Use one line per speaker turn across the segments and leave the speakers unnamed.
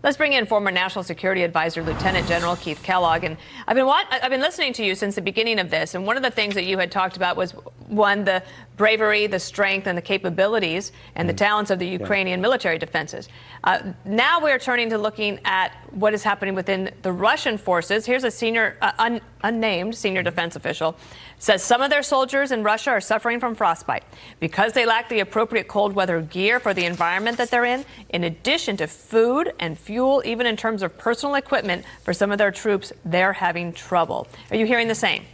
Let's bring in former National Security Advisor, Lieutenant General Keith Kellogg. And I've been listening to you since the beginning of this. And one of the things that you had talked about was, one, the bravery, the strength, and the capabilities and the talents of the Ukrainian military defenses. Now we're turning to looking at what is happening within the Russian forces. Here's a senior, unnamed senior defense official, says some of their soldiers in Russia are suffering from frostbite because they lack the appropriate cold weather gear for the environment that they're in addition to food and fuel, even in terms of personal equipment for some of their troops, they're having trouble. Are you hearing the same?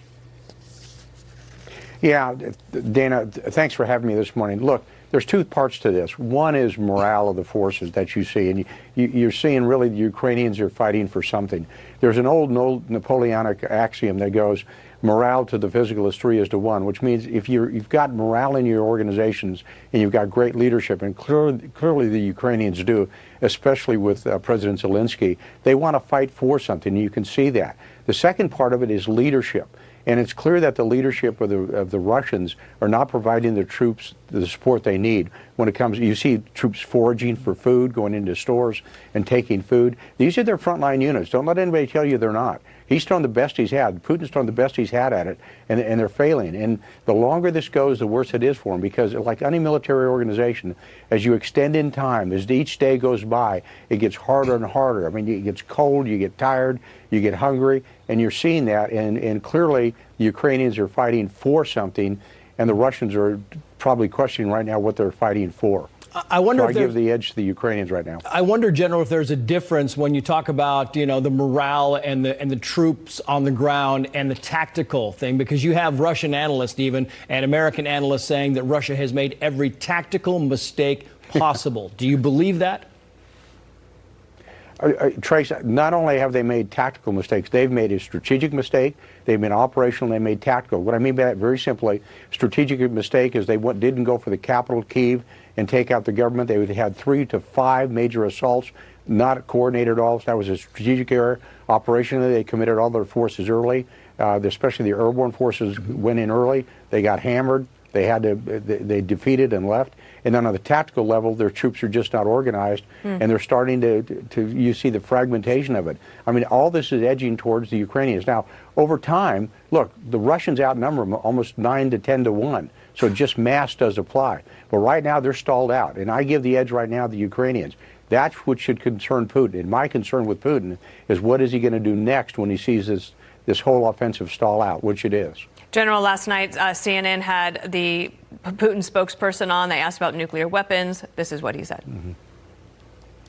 Yeah, Dana, thanks for having me this morning. Look, there's two parts to this. One is morale of the forces that you see, and you're seeing really the Ukrainians are fighting for something. There's an old Napoleonic axiom that goes, morale to the physical is 3 to 1, which means if you've got morale in your organizations and you've got great leadership, and clearly the Ukrainians do, especially with President Zelensky, they want to fight for something, and you can see that. The second part of it is leadership. And it's clear that the leadership of the Russians are not providing the troops the support they need. When it comes, you see troops foraging for food, going into stores and taking food. These are their frontline units. Don't let anybody tell you they're not. He's thrown the best he's had. Putin's thrown the best he's had at it, and they're failing. And the longer this goes, the worse it is for them, because like any military organization, as you extend in time, as each day goes by, it gets harder and harder. I mean, it gets cold, you get tired, you get hungry, and you're seeing that. And clearly, the Ukrainians are fighting for something, and the Russians are probably questioning right now what they're fighting for.
I wonder
so
if
I give the edge to the Ukrainians right now.
I wonder, General, if there's a difference when you talk about, you know, the morale and the troops on the ground and the tactical thing, because you have Russian analysts even and American analysts saying that Russia has made every tactical mistake possible. Do you believe that?
Trace, not only have they made tactical mistakes, they've made a strategic mistake, they've been operational, they made tactical. What I mean by that, very simply, strategic mistake is they didn't go for the capital, Kyiv, and take out the government. They had 3 to 5 major assaults, not coordinated at all. So that was a strategic error. Operationally, they committed all their forces early, especially the airborne forces went in early. They got hammered. They defeated and left. And then on the tactical level, their troops are just not organized, and they're starting you see the fragmentation of it. I mean, all this is edging towards the Ukrainians. Now, over time, look, the Russians outnumber them almost 9 to 10 to 1, so just mass does apply. But right now, they're stalled out, and I give the edge right now to the Ukrainians. That's what should concern Putin. And my concern with Putin is what is he going to do next when he sees this whole offensive stall out, which it is.
General, last night, CNN had the Putin spokesperson on. They asked about nuclear weapons. This is what he said.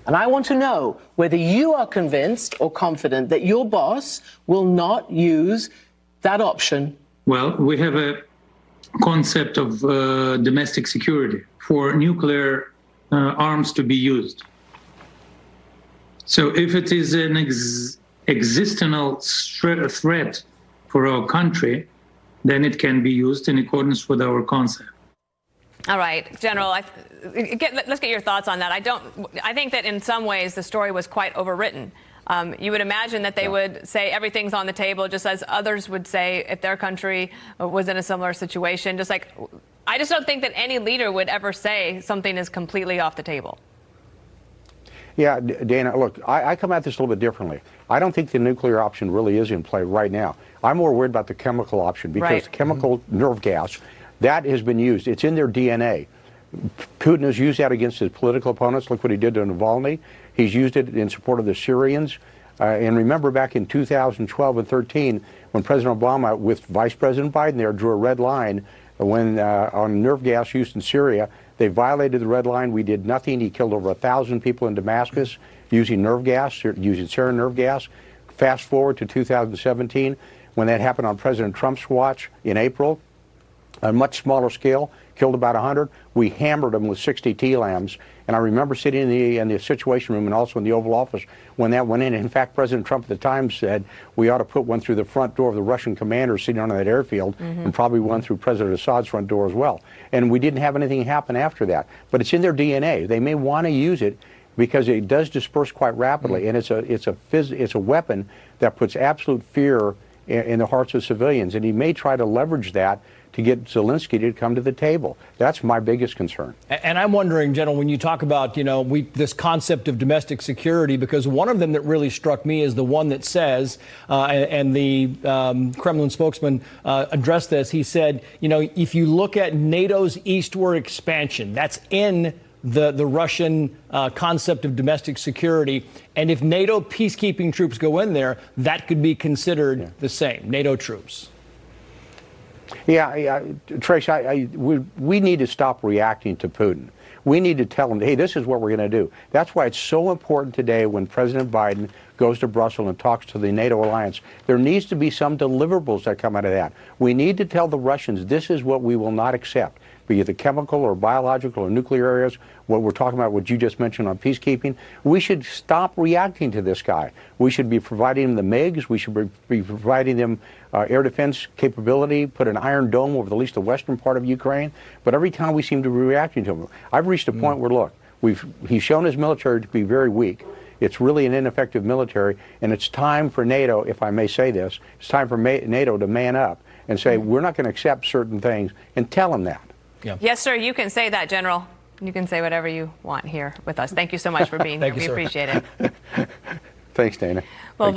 And I want to know whether you are convinced or confident that your boss will not use that option.
Well, we have a concept of domestic security for nuclear arms to be used. So if it is an existential threat for our country, then it can be used in accordance with our concept.
All right, General, let's get your thoughts on that. I think that in some ways the story was quite overwritten. You would imagine that they would say everything's on the table, just as others would say if their country was in a similar situation. I just don't think that any leader would ever say something is completely off the table.
Yeah, Dana, look, I come at this a little bit differently. I don't think the nuclear option really is in play right now. I'm more worried about the chemical option, because the chemical nerve gas, that has been used. It's in their DNA. Putin has used that against his political opponents. Look what he did to Navalny. He's used it in support of the Syrians. And remember back in 2012 and 13, when President Obama, with Vice President Biden there, drew a red line when on nerve gas used in Syria. They violated the red line. We did nothing. He killed over 1,000 people in Damascus using nerve gas, using sarin nerve gas. Fast forward to 2017, when that happened on President Trump's watch in April, on a much smaller scale, killed about 100. We hammered them with 60 TLAMs. And I remember sitting in the Situation Room and also in the Oval Office when that went in. In fact, President Trump at the time said we ought to put one through the front door of the Russian commander sitting on that airfield, and probably one through President Assad's front door as well. And we didn't have anything happen after that. But it's in their DNA. They may want to use it because it does disperse quite rapidly, and it's a weapon that puts absolute fear in the hearts of civilians. And he may try to leverage that to get Zelensky to come to the table. That's my biggest concern.
And I'm wondering, General, when you talk about, this concept of domestic security, because one of them that really struck me is the one that says, and the Kremlin spokesman addressed this, he said, if you look at NATO's eastward expansion, that's in the Russian concept of domestic security. And if NATO peacekeeping troops go in there, that could be considered the same, NATO troops.
Yeah, Trace, we need to stop reacting to Putin. We need to tell him, hey, this is what we're going to do. That's why it's so important today when President Biden goes to Brussels and talks to the NATO alliance. There needs to be some deliverables that come out of that. We need to tell the Russians this is what we will not accept, be it the chemical or biological or nuclear areas, what we're talking about, what you just mentioned on peacekeeping. We should stop reacting to this guy. We should be providing them the MiGs. We should be providing them air defense capability, put an Iron Dome over at least the western part of Ukraine. But every time we seem to be reacting to him, I've reached a point where, look, he's shown his military to be very weak. It's really an ineffective military, and it's time for NATO, if I may say this, it's time for NATO to man up and say, we're not going to accept certain things, and tell them that.
Yeah.
Yes, sir, you can say that, General. You can say whatever you want here with us. Thank you so much for being here. We appreciate it.
Thanks, Dana.
Well,